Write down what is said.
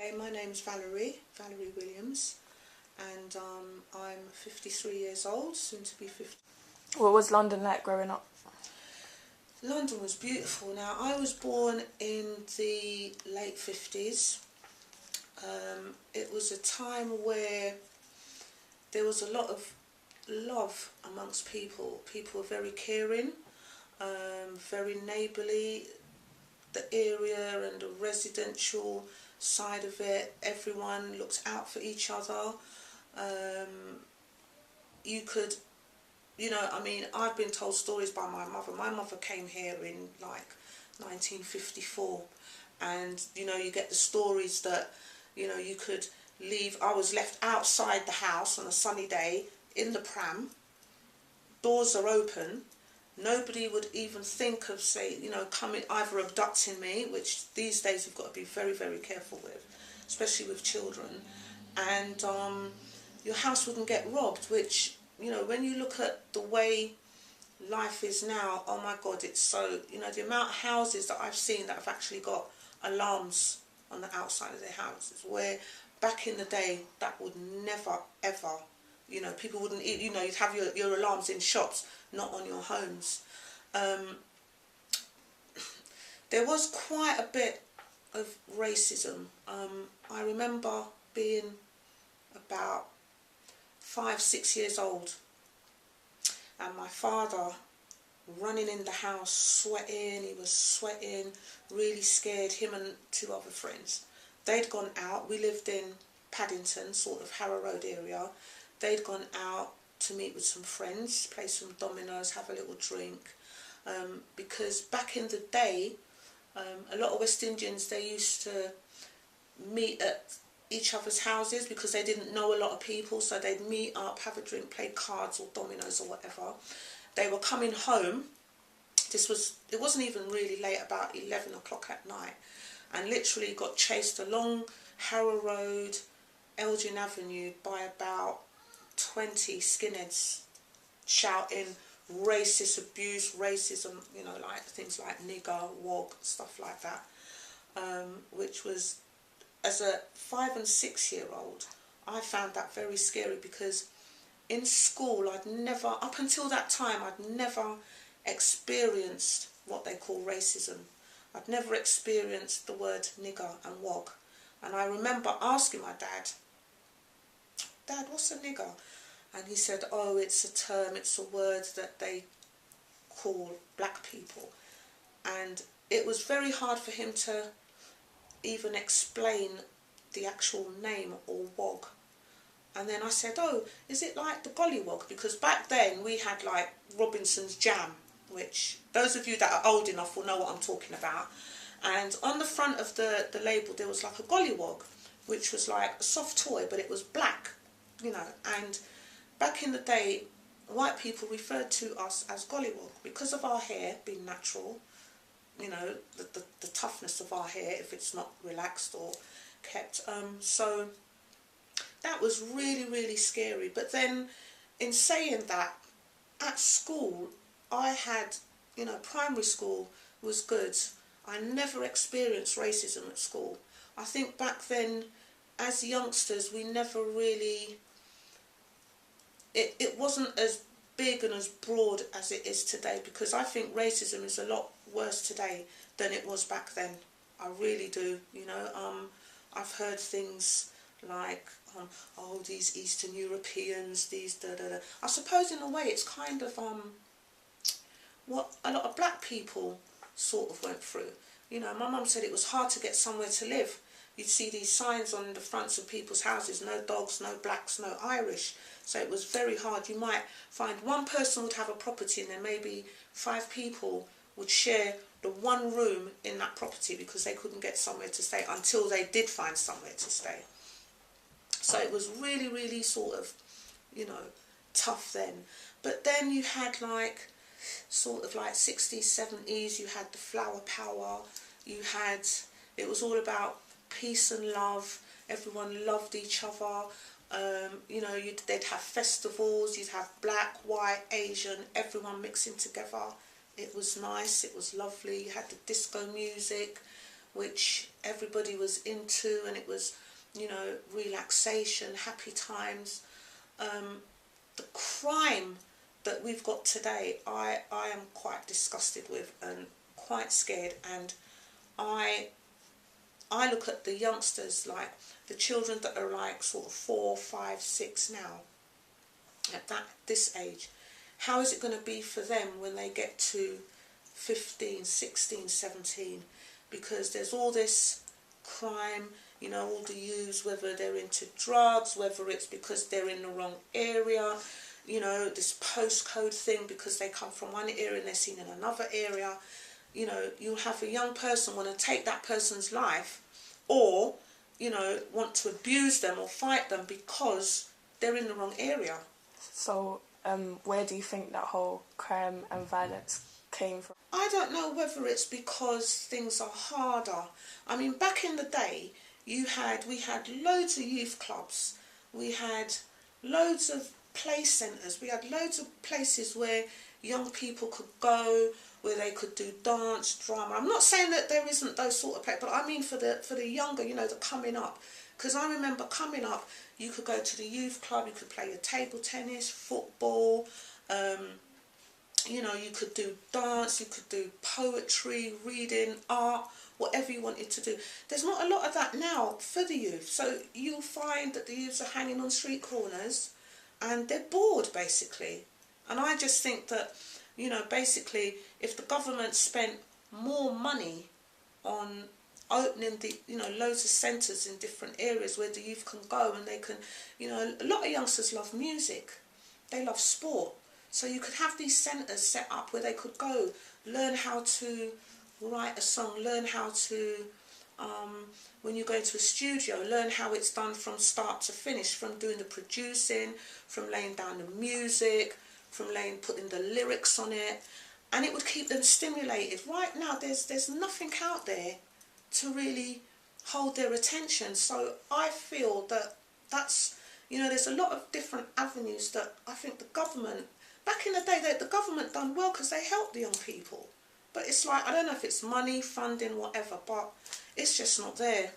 Hey, my name's Valerie Williams, and I'm 53 years old, soon to be 50. What was London like growing up? London was beautiful. Now, I was born in the late 50's. It was a time where there was a lot of love amongst people. People were very caring, very neighbourly. The area and the residential side of it, everyone looked out for each other. You could, I've been told stories by my mother. My mother came here in like 1954, and you get the stories that you could leave. I was left outside the house on a sunny day in the pram. Doors are open. Nobody would even think of, coming, either abducting me, which these days you've got to be very, very careful with, especially with children. And your house wouldn't get robbed, which, when you look at the way life is now, oh my God, it's so, the amount of houses that I've seen that have actually got alarms on the outside of their houses, where back in the day, that would never, ever, people wouldn't, you'd have your alarms in shops, not on your homes. There was quite a bit of racism. I remember being about 5-6 years old, and my father running in the house, sweating. He was sweating, really scared, him and 2 other friends. They'd gone out. We lived in Paddington, sort of Harrow Road area. They'd gone out to meet with some friends, play some dominoes, have a little drink. Because back in the day, a lot of West Indians, they used to meet at each other's houses because they didn't know a lot of people, so they'd meet up, have a drink, play cards or dominoes or whatever. They were coming home. It wasn't even really late, about 11 o'clock at night, and literally got chased along Harrow Road, Elgin Avenue by about 20 skinheads shouting racist abuse, racism, like things like nigger, wog, stuff like that, which was, as a 5 and 6 year old, I found that very scary, because in school up until that time, I'd never experienced what they call racism. I'd never experienced the word nigger and wog. And I remember asking my dad, what's a nigger? And he said, oh, it's a term, it's a word that they call black people. And it was very hard for him to even explain the actual name, or wog. And then I said, oh, is it like the gollywog? Because back then we had like Robinson's jam, which those of you that are old enough will know what I'm talking about. And on the front of the label there was like a gollywog, which was like a soft toy, but it was black, and back in the day, white people referred to us as gollywog because of our hair being natural, the toughness of our hair if it's not relaxed or kept. So that was really, really scary. But then, in saying that, at school, I had, primary school was good. I never experienced racism at school. I think back then, as youngsters, we never really... It wasn't as big and as broad as it is today, because I think racism is a lot worse today than it was back then. I really do. I've heard things like, oh, these Eastern Europeans, these da-da-da. I suppose in a way it's kind of what a lot of black people sort of went through. My mum said it was hard to get somewhere to live. You'd see these signs on the fronts of people's houses, no dogs, no blacks, no Irish. So it was very hard. You might find one person would have a property, and then maybe 5 people would share the one room in that property because they couldn't get somewhere to stay until they did find somewhere to stay. So it was really, really sort of, tough then. But then you had like, sort of like 60s, 70s, you had the flower power, it was all about peace and love. Everyone loved each other. They'd have festivals. You'd have black, white, Asian, everyone mixing together. It was nice. It was lovely. You had the disco music. which everybody was into, and it was, you know, relaxation, happy times. The crime that we've got today, I am quite disgusted with and quite scared, and I look at the youngsters, like the children that are like sort of 4, 5, 6 now, at this age. How is it going to be for them when they get to 15, 16, 17? Because there's all this crime, you know, all the youths, whether they're into drugs, whether it's because they're in the wrong area, you know, this postcode thing, because they come from one area and they're seen in another area. You know, you'll have a young person want to take that person's life, or, you know, want to abuse them or fight them because they're in the wrong area. So, where do you think that whole crime and violence came from? I don't know whether it's because things are harder. I mean, back in the day, we had loads of youth clubs. We had loads of play centres. We had loads of places where young people could go, where they could do dance, drama. I'm not saying that there isn't those sort of places, but I mean for the younger, you know, the coming up. Because I remember coming up, you could go to the youth club, you could play your table tennis, football, you know, you could do dance, you could do poetry, reading, art, whatever you wanted to do. There's not a lot of that now for the youth. So you'll find that the youths are hanging on street corners and they're bored, basically. And I just think that, you know, basically, if the government spent more money on opening the, you know, loads of centres in different areas where the youth can go and they can, you know, a lot of youngsters love music, they love sport. So you could have these centres set up where they could go, learn how to write a song, learn how to, when you go into a studio, learn how it's done from start to finish, from doing the producing, from laying down the music, from putting the lyrics on it, and it would keep them stimulated. Right now, there's nothing out there to really hold their attention. So I feel that that's, you know, there's a lot of different avenues that I think the government, back in the day, the government done well because they helped the young people. But it's like, I don't know if it's money, funding, whatever, but it's just not there.